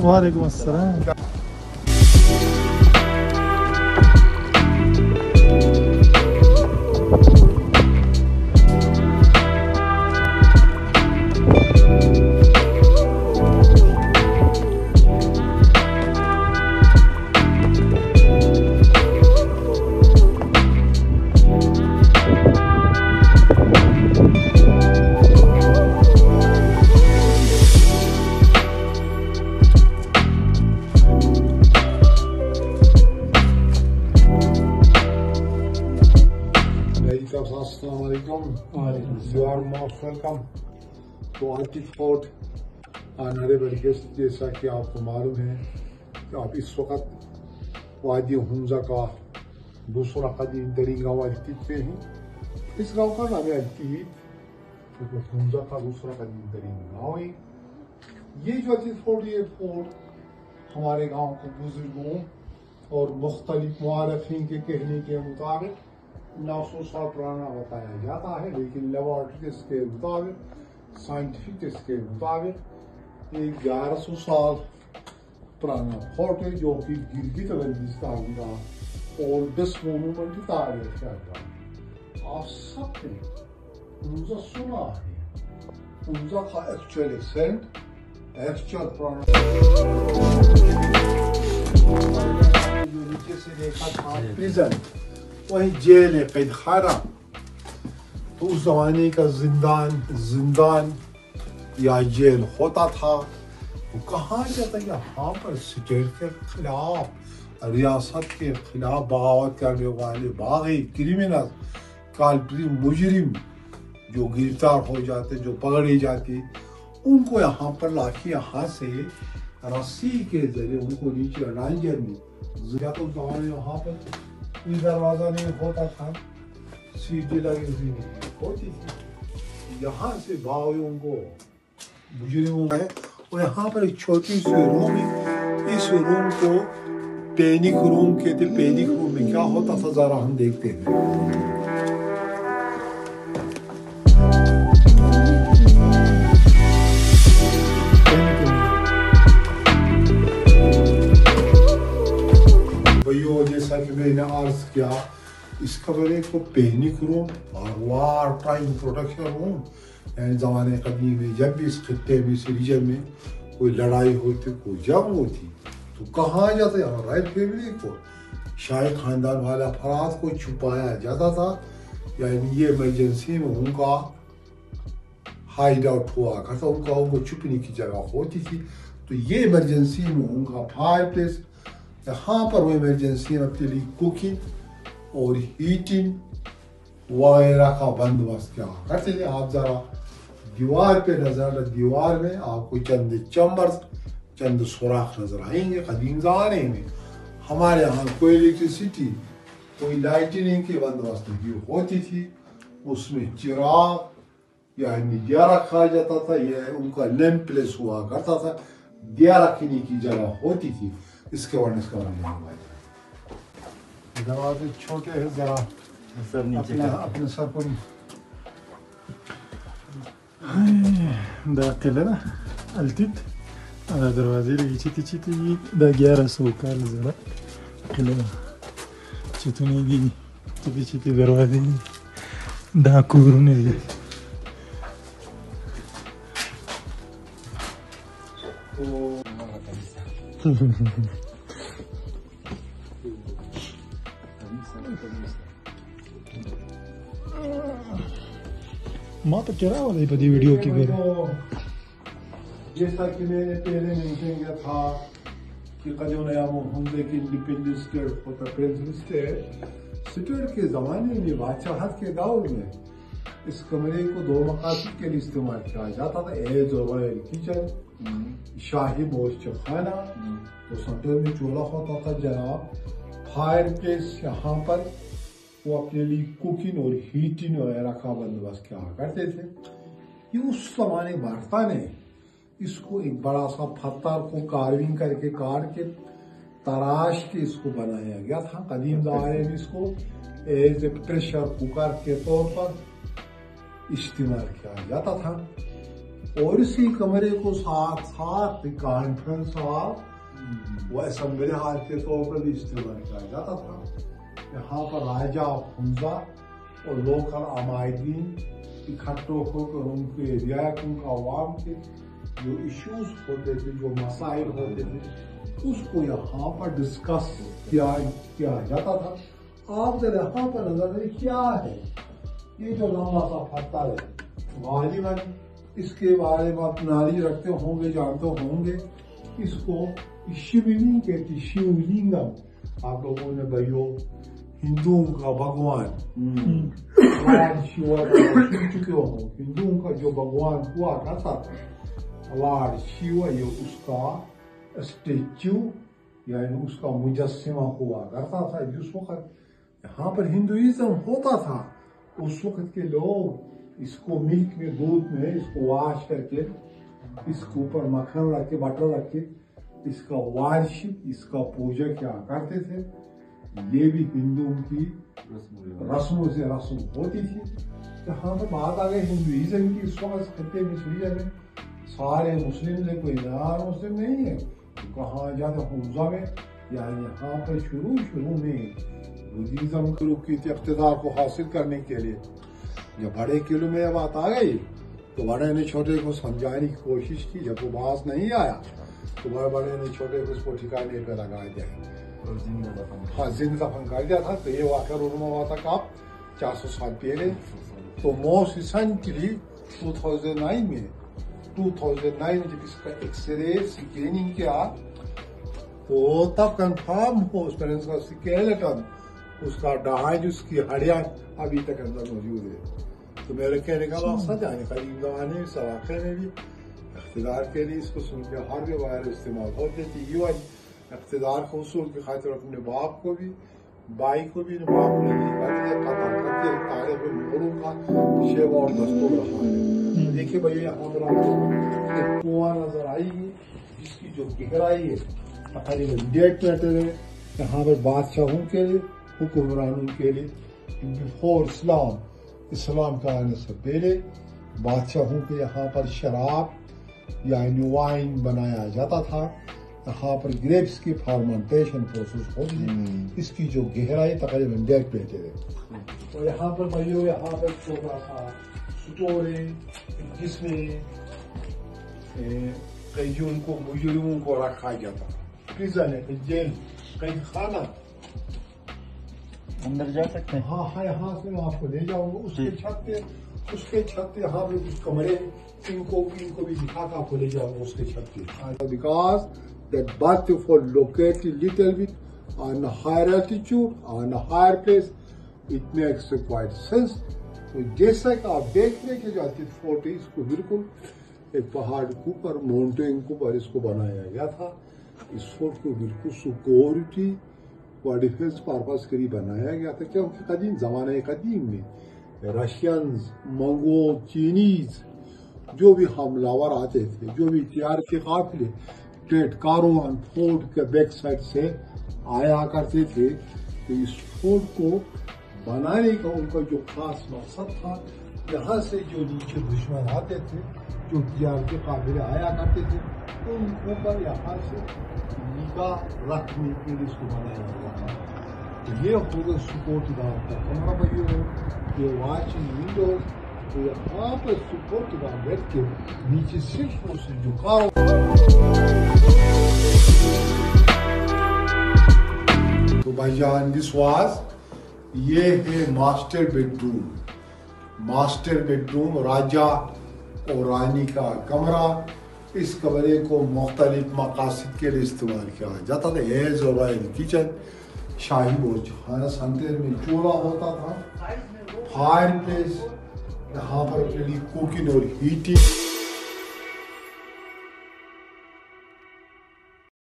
وعلیکم السلام. السلام علیکم. You are most welcome to Arctic Fort Honorable guest. جیسا کہ آپ کو معلوم ہے کہ آپ اس وقت وادی حمزہ کا دوسرا قدیم ترین گاؤں التیت پہ ہیں. اس گاؤں کا نام ہے التیت، حمزہ کا دوسرا قدیم ترین گاؤں ہے. یہ جو التیت فورٹ، یہ فورٹ ہمارے گاؤں کو بزرگوں اور مختلف مورخین کے کہنے کے مطابق 900 سال پرانا بتایا جاتا ہے، لیکن لیبارٹری ٹیسٹ کے مطابق، سائنٹیفک ٹیسٹ کے مطابق یہ 1100 سال پرانا فورٹ ہے، جو کہ گلگت بلتستان کا اولڈسٹ مونومنٹ تعریف کرتا ہے. آپ سب نے حمزہ سنا ہے. حمزہ کا ایکچوئل ایکسینٹ، ایکچوئل پرانا جو نیچے سے دیکھا تھا پریزن، وہی جیل ہے، قید خانہ. تو اس زمانے کا زندان یا جیل ہوتا تھا. تو کہا جاتا ہے یہاں پر اسٹیٹ کے خلاف، ریاست کے خلاف بغاوت کرنے والے باغی کرمنل، کالپری مجرم جو گرفتار ہو جاتے، جو پکڑے جاتے، ان کو یہاں پر لا کے یہاں سے رسی کے ذریعے ان کو نیچے ڈانجر میں زیادہ زمانے وہاں پر کوئی دروازہ نہیں ہوتا تھا، سیٹیں لگی ہوئی نہیں ہوتی تھی. یہاں سے باغیوں کو مجرموں ہے، اور یہاں پر ایک چھوٹی سی روم ہے. اس روم کو پینک روم کہتے. پینک روم میں کیا ہوتا تھا ذرا ہم دیکھتے ہیں. جیسا کہ میں نے عرض کیا، اس کمرے کو پینک روم اور وار ٹائم پروٹیکشن روم، یعنی زمانے قدیم میں جب بھی اس خطے میں، اس ریجن میں کوئی لڑائی ہوتی، کوئی جنگ ہوتی، تو کہا جاتا ہے رائل فیملی کو، شاہی خاندان والے افراد کو چھپایا جاتا تھا. یعنی یہ ایمرجنسی میں ان کا ہائیڈ آؤٹ ہوا کرتا، ان کو چھپنے کی جگہ ہوتی تھی. تو یہ ایمرجنسی میں ان کا فائر پلیس، یہاں پر وہ ایمرجنسی میں اپنے لیے کوکنگ اور ہیٹنگ وغیرہ کا بندوبست کیا کرتے تھے. آپ ذرا دیوار پہ نظر، دیوار میں آپ کو چند چمبرز، چند سوراخ نظر آئیں گے. قدیم زمانے میں ہمارے یہاں کوئی الیکٹریسٹی، کوئی لائٹنگ کی بندوبست نہیں ہوتی تھی. اس میں چراغ یعنی دیا رکھا جاتا تھا، یہ ان کا لیمپ پلیس ہوا کرتا تھا، دیا رکھنے کی جگہ ہوتی تھی. اس کے بعد اس کا دروازے چھوٹے ہیں، ذرا اپنے سر کو دا قلعه ده التیت. دروازې لږې چیتې دي. دا 1100 کال زړه قلعه ده. چتونه دي، چیتې دروازې دي. دا کورونه دي. ما تو کہہ رہا ہوں په دې ویڈیو کې ګورم. جیسا کہ میں نے پہلے مینشن کیا تھا کہ قدیم ایام حمزہ کی انڈیپینڈنس اسٹیٹ ہوتا، پرنسلی اسٹیٹ کے زمانے میں، بادشاہت کے دور میں اس کمرے کو 2 مقاصد کے لیے استعمال کیا جاتا تھا. ایز رویل کچن، شاہی بورچ خانہ، تو سینٹر میں چولہا ہوتا تھا جناب. فائر پلیس، یہاں پر وہ اپنے لیے کوکنگ اور ہیٹنگ وغیرہ کا بندوبست کیا کرتے تھے. یہ اس زمانے برتن ہے. اس کو ایک بڑا سا پتھر کو کارونگ کر کے کاٹ کے تراش کے اس کو بنایا گیا تھا. قدیم زمانے میں اس کو ایز اے پریشر کوکر کے طور پر استعمال کیا جاتا تھا. اور اسی کمرے کو ساتھ ساتھ کانفرنس ہال و اسمبلی ہال کے طور پر بھی استعمال کیا جاتا تھا. یہاں پر راجہ حمزہ اور لوکل عمائدین اکٹھے ہو کر ان کے رعایتوں کا عوام کے جو ایشوز ہوتے تھے، جو مسائل ہوتے تھے، اس کو یہاں پر ڈسکس کیا جاتا تھا. آپ ذرا یہاں پر نظر دیں کیا ہے یہ جو لمبا سا پتھر ہے. غالباً اس کے بارے میں آپ نالی رکھتے ہوں گے، جانتے ہوں گے. اس کو شیولنگ کہتے ہیں، شیولنگم. آپ لوگوں نے بھائیو ہندوؤں کا بھگوان لارڈ شیوا سن چکے ہوں. ہندوؤں کا جو بھگوان ہوا کرتا تھا لارڈ شیوا، یہ اس کا اسٹیچو یعنی اس کا مجسمہ ہوا کرتا تھا. جس وقت یہاں پر ہندوازم ہوتا تھا اس وقت کے لوگ اس کو ملک میں، دودھ میں اس کو واش کر کے، اس کے اوپر مکھن رکھ کے، بٹر رکھ کے اس کا وارشپ، اس کا پوجا کیا کرتے تھے. یہ بھی ہندوؤں کی رسموں سے رسم ہوتی تھی. یہاں پر بات آ گئی ہندوازم کی. اس وقت خطے مصریہ میں سارے مسلم سے کوئی نار مسلم نہیں ہے. کہاں جاتے حمزہ میں، یعنی یہاں پر شروع میں بدھزم کی اقتدار کو حاصل کرنے کے لیے جب بڑے قلعوں میں یہ بات آ گئی تو بڑے نے چھوٹے کو سمجھانے کی کوشش کی. جب وہ باز نہیں آیا تو بڑے نے چھوٹے کو اس کو ٹھکانے پہ لگا دیا، ہاں زندہ دفن کر دیا تھا. تو یہ واقعہ رونما ہوا تھا کب 400 سال پہلے. تو موسٹ ریسنٹلی 2009 میں جب اس کا ایکس رے اسکیننگ کیا تو تب کنفرم ہو اس پر اس کا سکیلٹن، اس کا ڈھانچہ، اس کی ہڈیاں ابھی تک اندر موجود ہے. تو میرے کہنے کا مقصد یعنی قدیم زمانے میں اس علاقے میں بھی اقتدار کے لیے اس قسم کے حرب وغیرہ استعمال ہوتے تھے. یوں اقتدار کے حصول کی خاطر اپنے باپ کو بھی، بھائی کو بھی، معمولی قتل کرتے تاریخ موروں کا شیوا اور دستور رہا ہے. دیکھیے بھائی یہاں پر آپ کو ایک کنواں نظر آئی ہے جس کی جو گہرائی ہے تقریباً 1.5 میٹر ہے. یہاں پر بادشاہوں کے لیے، حکمرانوں کے لیے بفور اسلام کا آنے سے پہلے بادشاہوں کے یہاں پر شراب یعنی وائن بنایا جاتا تھا. یہاں پر گریپس کی فرمنٹیشن پروسیس ہوتی ہے. اس کی جو گہرائی تقریباً 1.5 میٹر ہے. اور یہاں پر بھائیو یہاں پر چھوٹا سا اسٹور ہے جس میں قیدیوں کو، مجرموں کو رکھا جاتا. پریزن ہے، جیل، قید خانہ. اندر جا سکتے ہیں؟ ہاں یہاں سے میں آپ کو لے جاؤں گا. اس کے چھت پہ یہاں پہ کچھ کمرے ان کو بھی دکھا کر آپ کو لے جاؤں گا اس کے چھت پہ. Because that but for located little bit on a higher altitude, on a higher place, it makes quite sense. تو جیسا کہ آپ دیکھ رہے کہ جو عتیق فورٹ ہے اس کو بالکل ایک پہاڑ کے اوپر، ماؤنٹین کے اوپر اس کو بنایا گیا تھا. اس فورٹ کو بالکل سیکورٹی و ڈیفینس پرپز کے لیے بنایا گیا تھا کیونکہ قدیم زمانہ قدیم میں رشینز، منگول، چینیز جو بھی حملہ آتے تھے، جو بھی تیار کے قافلے ٹریڈ کاروان فورٹ کے بیک سائڈ سے آیا کرتے تھے. تو اس فورٹ کو بنانے کا ان کا جو خاص مقصد تھا، یہاں سے جو نیچے دشمن آتے تھے، جو تیار کے قافلے آیا کرتے تھے، ان کے اوپر یہاں سے نگاہ رکھنے کے لیے اس کو بنایا گیا تھا. تو یہ ہوگا سپورٹ دار کا کمرہ بھائی، یہ واچنگ ونڈوز. تو یہاں پر سپورٹ دار بیٹھ کے نیچے صرف اس جو کارو. تو بھائی جان دس واز، یہ ہے ماسٹر بیڈ روم، راجہ اور رانی کا کمرہ. اس کمرے کو مختلف مقاصد کے لیے استعمال کیا جاتا تھا. ایز اے رائل کچن، شاہی بورچ خانہ سنتر میں چولہا ہوتا تھا، فائر پلیس، یہاں پر کوکنگ اور ہیٹنگ.